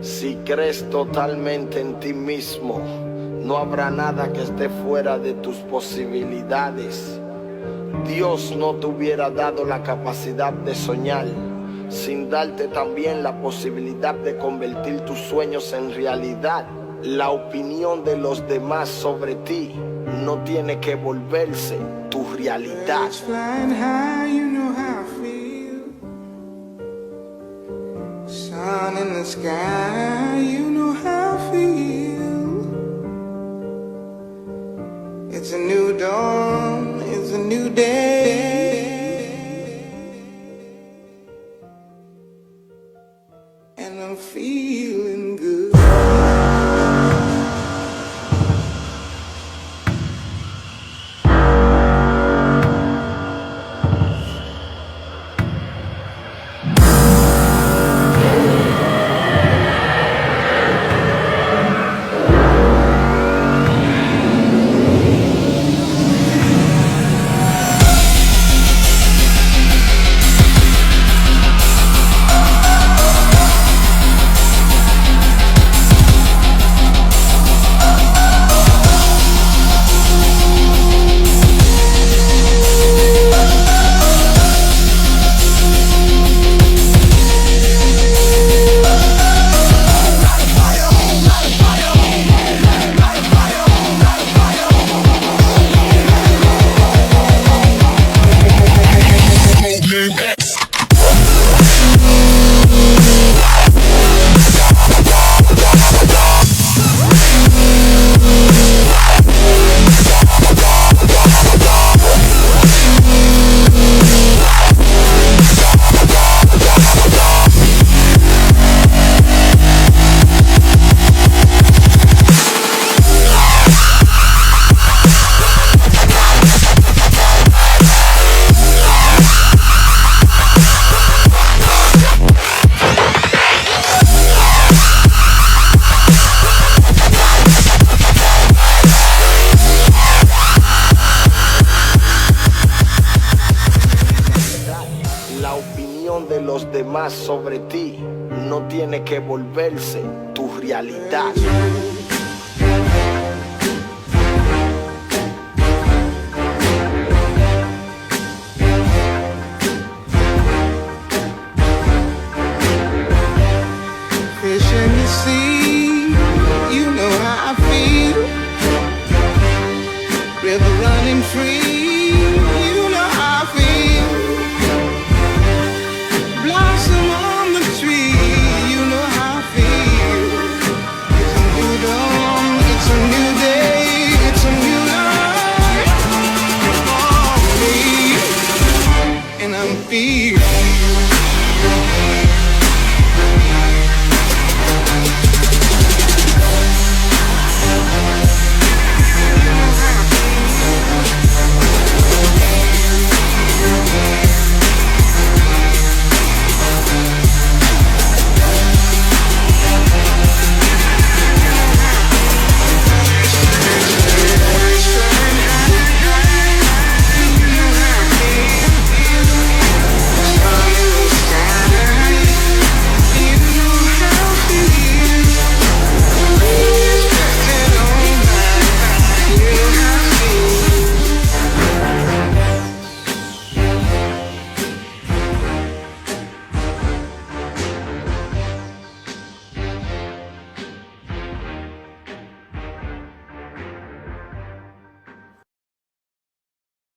Si crees totalmente en ti mismo, no habrá nada que esté fuera de tus posibilidades. Dios no te hubiera dado la capacidad de soñar, sin darte también la posibilidad de convertir tus sueños en realidad. La opinión de los demás sobre ti no tiene que volverse tu realidad. Sun in the sky, you know how I feel. It's a new dawn, it's a new day, and I'm feeling good. La opinión de los demás sobre ti no tiene que volverse tu realidad.